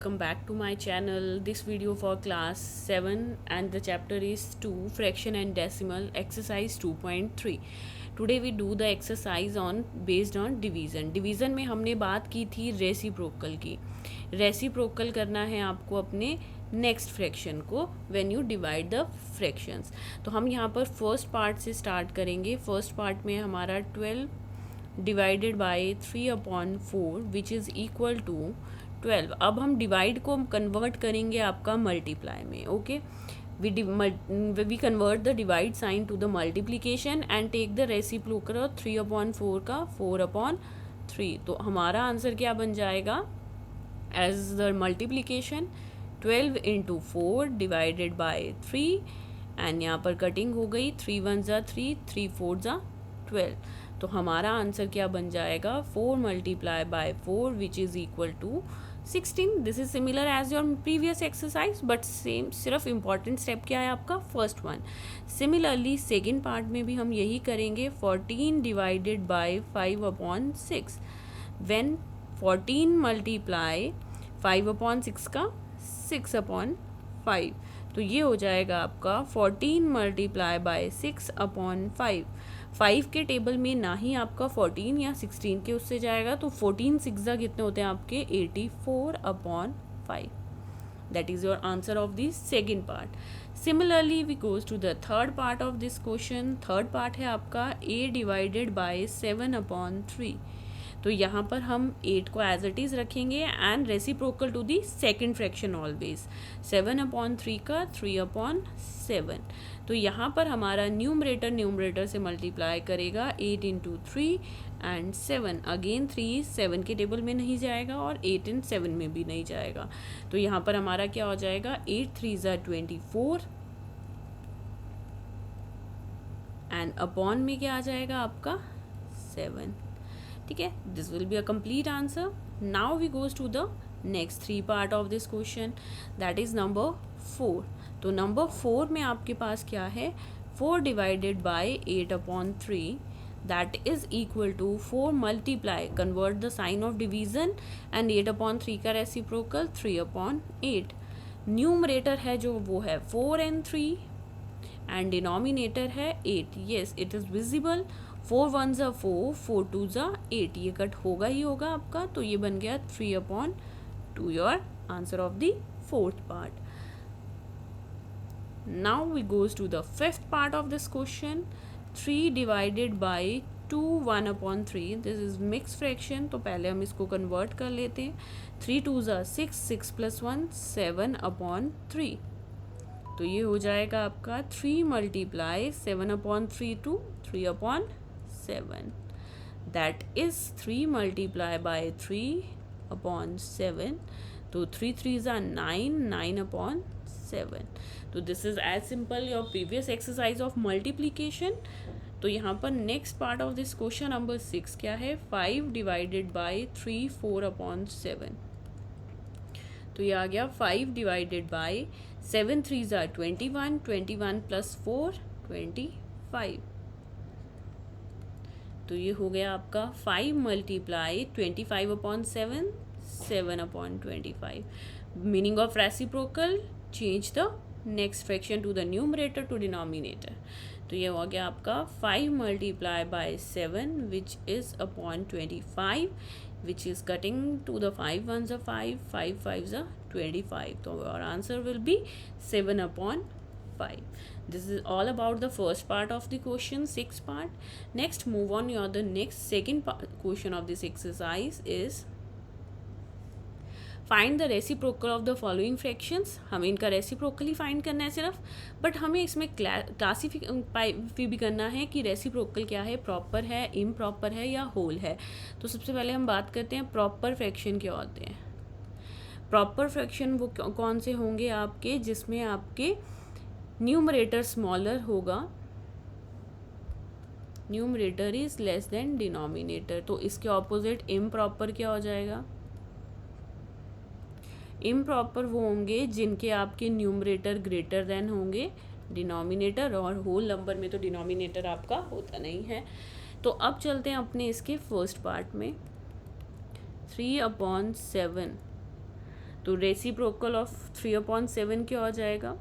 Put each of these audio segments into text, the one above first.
Welcome back to my channel. This video for class 7 and the chapter is 2 fraction and decimal exercise 2.3. Today we do the exercise on based on division. Division में हमने बात की थी reciprocal की. Reciprocal करना है आपको अपने नेक्स्ट फ्रैक्शन को when you divide the fractions. तो हम यहाँ पर फर्स्ट पार्ट से स्टार्ट करेंगे. फर्स्ट पार्ट में हमारा 12 divided by 3/4 which is equal to 12. अब हम डिवाइड को कन्वर्ट करेंगे आपका मल्टीप्लाई में. Okay, we convert the divide sign to the multiplication and take the reciprocal 3/4 का 4/3. तो हमारा आंसर क्या बन जाएगा as the multiplication 12 into 4 divided by 3 and यहाँ पर कटिंग हो गई. 3 1 ज़ा 3, 3 4 ज़ा 12. तो हमारा आंसर क्या बन जाएगा 4 multiply by 4 which is equal to 16. This is similar as your previous exercise but same. सिर्फ इम्पॉर्टेंट स्टेप क्या है आपका first one. Similarly second part में भी हम यही करेंगे. 14 डिवाइडेड बाय 5/6 व्हेन 14 मल्टीप्लाई 5/6 का 6/5. तो ये हो जाएगा आपका 14 मल्टीप्लाई बाय 6/5. 5 के टेबल में ना ही आपका 14 या 16 के उससे जाएगा. तो 14 6 कितने होते हैं आपके 84/5. That is your answer of this second part. Similarly we goes to the third part of this question. Third part है आपका 8 डिवाइडेड बाय 7/3. तो यहाँ पर हम 8 को एज इट इज़ रखेंगे and reciprocal to the second fraction always. 7/3 का 3/7. तो यहाँ पर हमारा न्यूमरेटर से मल्टीप्लाई करेगा 8 इंटू 3 एंड 7. अगेन 3 7 के टेबल में नहीं जाएगा और 8 इन 7 में भी नहीं जाएगा. तो यहाँ पर हमारा क्या हो जाएगा 8 3 ज़ा 24 एंड अपॉन में क्या आ जाएगा आपका 7. ठीक है, this will be a complete answer. Now we goes to the next 3 part of this question that is number 4. तो नंबर 4 में आपके पास क्या है 4 divided by 8/3 that is equal to 4 multiply convert the sign of division and 8/3 का reciprocal 3/8. Numerator है जो वो है 4 and 3 एंड डिनोमिनेटर है 8. Yes it is visible. 4 1 ज़ा 4, 4 2 ज़ा 8. ये कट होगा ही होगा आपका. तो ये बन गया 3/2 your answer of the fourth part. Now we goes to the fifth part of this question. 3 divided by 2 1/3. This is mix fraction. तो पहले हम इसको कन्वर्ट कर लेते हैं. 3 2 ज़ा 6, 6 + 1 7/3. तो ये हो जाएगा आपका 3 multiply 7/3 to 3/7. That is 3 multiply by 3/7. तो 3 3 ज़ा 9, 9/7. तो this is as simple your previous exercise of multiplication. तो यहाँ पर next part of this question number 6 क्या है 5 डिवाइडेड बाय 3 4/7. तो ये आ गया 5 डिवाइडेड बाय 7 3 ज़ा 21, 21 + 4 25. तो ये हो गया आपका 5 multiply 25/7 7/25. Meaning of reciprocal change the next fraction to the numerator to denominator. तो ये हो गया आपका 5 multiply by 7 which is upon 25 which is cutting to the 5 1s are 5, 5 5s are 25. So our answer will be 7/5. This is all about the first part of the question, 6th part. Next move on your the next second question of this exercise is find the reciprocal of the following fractions. हमें इनका reciprocal ही find करना है सिर्फ. But हमें इसमें classify भी करना है कि रेसिप्रोकल क्या है, प्रॉपर है, इम्प्रॉपर है या होल है. तो सबसे पहले हम बात करते हैं प्रॉपर फ्रैक्शन क्या होते हैं. प्रॉपर फ्रैक्शन वो कौन से होंगे आपके जिसमें आपके न्यूमरेटर स्मॉलर होगा, numerator is less than denominator. तो इसके ऑपोजिट इम्प्रॉपर क्या हो जाएगा. इम्प्रॉपर वो होंगे जिनके आपके न्यूमरेटर ग्रेटर देन होंगे डिनोमिनेटर. और होल नंबर में तो डिनोमिनेटर आपका होता नहीं है. तो अब चलते हैं अपने इसके फर्स्ट पार्ट में. 3/7 तो रेसिप्रोकल ऑफ 3/7 क्या हो जाएगा?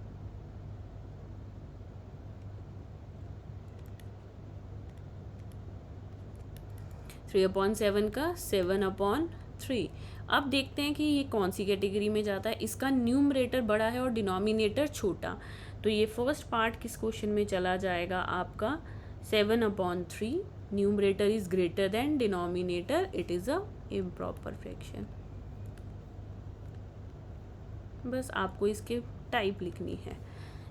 थ्री अपॉन सेवन का 7/3। अब देखते हैं कि ये कौन सी कैटेगरी में जाता है। इसका न्यूमरेटर बड़ा है और डिनोमिनेटर छोटा, तो ये फर्स्ट पार्ट किस क्वेश्चन में चला जाएगा आपका? 7/3। Numerator is greater than denominator, it is a improper fraction. बस आपको इसके टाइप लिखनी है।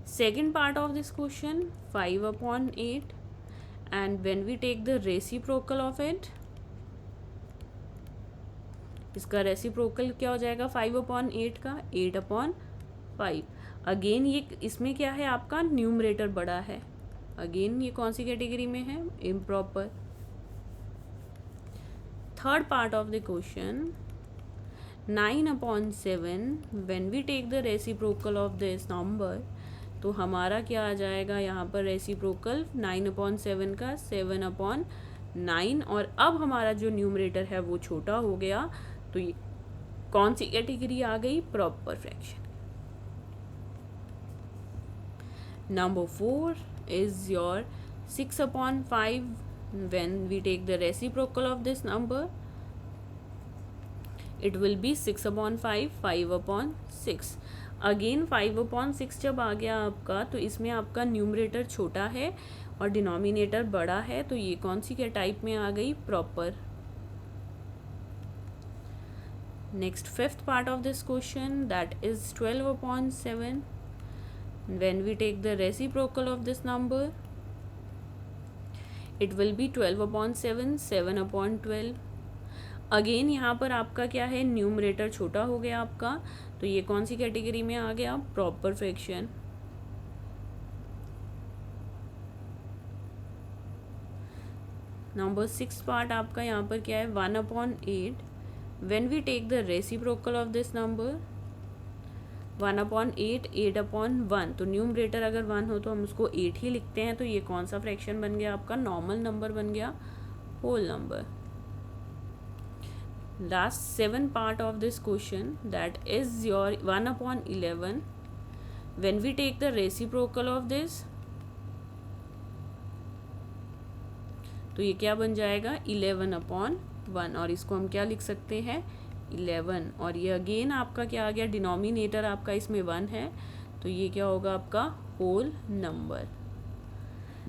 Second part of this question 5/8 and when we take the reciprocal of it, इसका रेसिप्रोकल क्या हो जाएगा 5/8 का? 8/5। अगेन ये इसमें क्या है आपका? न्यूमरेटर बड़ा है। अगेन ये कौन सी कैटेगरी में है? Improper. Third part of the question 9/7 when we take the reciprocal of this number, तो हमारा क्या आ जाएगा यहाँ पर? रेसिप्रोकल 9/7 का 7/9, और अब हमारा जो न्यूमरेटर है वो छोटा हो गया, तो ये कौन सी कैटेगरी आ गई? Proper fraction. Number 4 is your 6/5 when we take the reciprocal of this number, it will be 6/5, 5/6। Again 5/6 जब आ गया आपका, तो इसमें आपका न्यूमरेटर छोटा है और डिनोमिनेटर बड़ा है, तो ये कौन सी क्या टाइप में आ गई? Proper. Next fifth part of this question that is 12/7 when we take the reciprocal of this number, it will be 12/7, 7/12। Again यहाँ पर आपका क्या है? न्यूमरेटर छोटा हो गया आपका, तो ये कौन सी कैटेगरी में आ गया? Proper fraction. नंबर 6 पार्ट आपका यहाँ पर क्या है? 1/8 when we take the reciprocal of this number, 1/8, 8/1। तो न्यूमरेटर अगर 1 हो तो हम उसको 8 ही लिखते हैं, तो ये कौन सा फ्रैक्शन बन गया आपका? नॉर्मल नंबर बन गया, whole number. Last 7 part of this question that is your 1/11 when we take the reciprocal of this, तो ये क्या बन जाएगा? 11/1, और इसको हम क्या लिख सकते हैं? 11। और ये अगेन आपका क्या आ गया? डिनोमिनेटर आपका इसमें 1 है, तो ये क्या होगा आपका? Whole number.